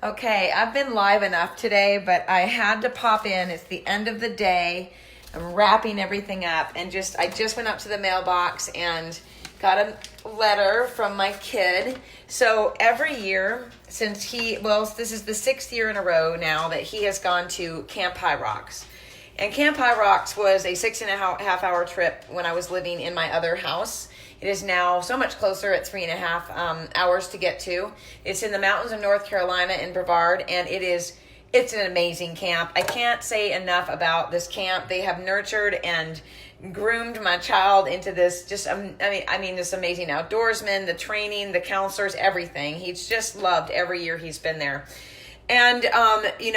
Okay, I've been live enough today, but I had to pop in. It's the end of the day. I'm wrapping everything up, and I just went up to the mailbox and got a letter from my kid. So every year since this is the 6th year in a row now that he has gone to Camp High Rocks. And Camp High Rocks was a 6.5-hour trip when I was living in my other house. It is now so much closer at 3.5 hours to get to. It's in the mountains of North Carolina in Brevard, and it's an amazing camp. I can't say enough about this camp. They have nurtured and groomed my child into this this amazing outdoorsman, the training, the counselors, everything. He's just loved every year he's been there. And,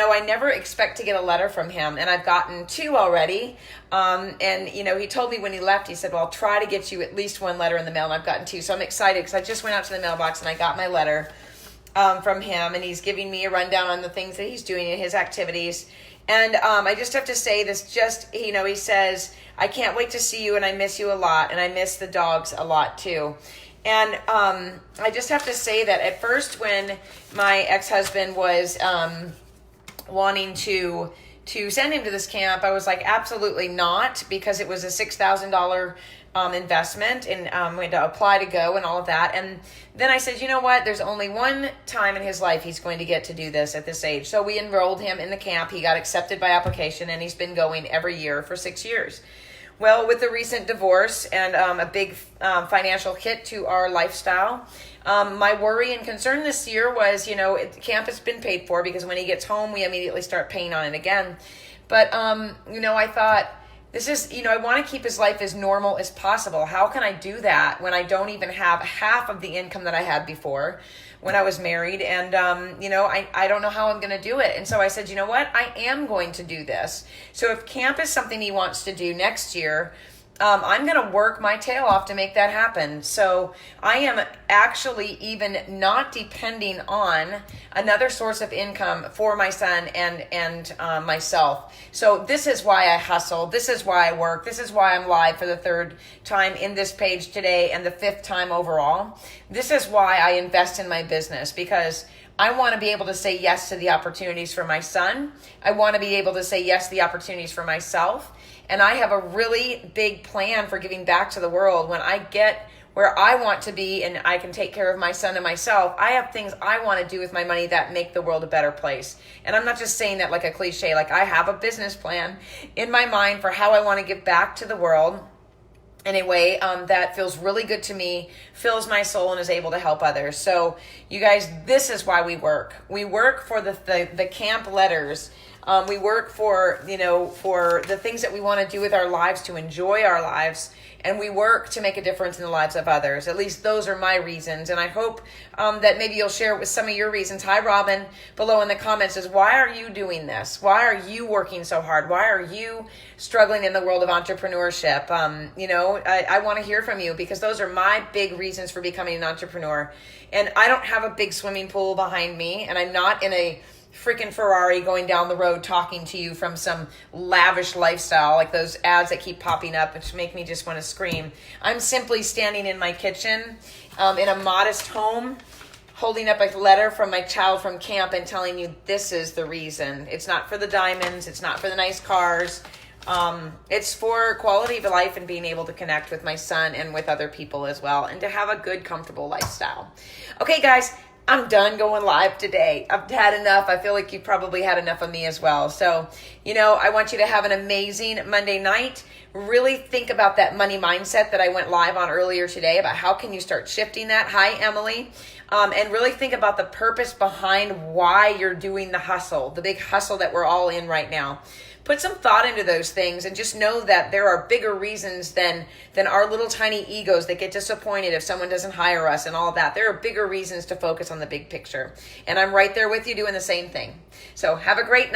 I never expect to get a letter from him, and I've gotten 2 already. He told me when he left, he said, well, I'll try to get you at least 1 letter in the mail, and I've gotten 2. So I'm excited because I just went out to the mailbox and I got my letter from him, and he's giving me a rundown on the things that he's doing in his activities. And I just have to say this, he says, I can't wait to see you, and I miss you a lot, and I miss the dogs a lot too. And I just have to say that at first when my ex-husband was wanting to send him to this camp, I was like, absolutely not, because it was a $6,000 investment, and we had to apply to go and all of that. And then I said, you know what? There's only one time in his life he's going to get to do this at this age. So we enrolled him in the camp. He got accepted by application, and he's been going every year for 6 years. Well, with the recent divorce and a big financial hit to our lifestyle, my worry and concern this year was, camp has been paid for because when he gets home, we immediately start paying on it again. But, I thought, this is, I want to keep his life as normal as possible. How can I do that when I don't even have half of the income that I had before when I was married? And, I don't know how I'm going to do it. And so I said, you know what? I am going to do this. So if camp is something he wants to do next year, I'm going to work my tail off to make that happen. So I am actually even not depending on another source of income for my son and myself. So this is why I hustle. This is why I work. This is why I'm live for the 3rd time in this page today and the 5th time overall. This is why I invest in my business, because I want to be able to say yes to the opportunities for my son. I want to be able to say yes to the opportunities for myself. And I have a really big plan for giving back to the world. When I get where I want to be and I can take care of my son and myself, I have things I want to do with my money that make the world a better place. And I'm not just saying that like a cliche. Like, I have a business plan in my mind for how I want to give back to the world in a way that feels really good to me, fills my soul, and is able to help others. So you guys, this is why we work. We work for the camp letters. We work for the things that we want to do with our lives, to enjoy our lives. And we work to make a difference in the lives of others. At least those are my reasons. And I hope that maybe you'll share with some of your reasons. Hi, Robin, below in the comments is, why are you doing this? Why are you working so hard? Why are you struggling in the world of entrepreneurship? I want to hear from you, because those are my big reasons for becoming an entrepreneur. And I don't have a big swimming pool behind me, and I'm not in a freaking Ferrari going down the road talking to you from some lavish lifestyle like those ads that keep popping up, which make me just want to scream. I'm simply standing in my kitchen in a modest home, holding up a letter from my child from camp and telling you this is the reason. It's not for the diamonds. It's not for the nice cars. It's for quality of life and being able to connect with my son and with other people as well, and to have a good, comfortable lifestyle. Okay, guys, I'm done going live today. I've had enough. I feel like you probably had enough of me as well. So, I want you to have an amazing Monday night. Really think about that money mindset that I went live on earlier today, about how can you start shifting that. Hi, Emily. And really think about the purpose behind why you're doing the hustle, the big hustle that we're all in right now. Put some thought into those things, and just know that there are bigger reasons than our little tiny egos that get disappointed if someone doesn't hire us and all of that. There are bigger reasons to focus on the big picture. And I'm right there with you doing the same thing. So have a great night.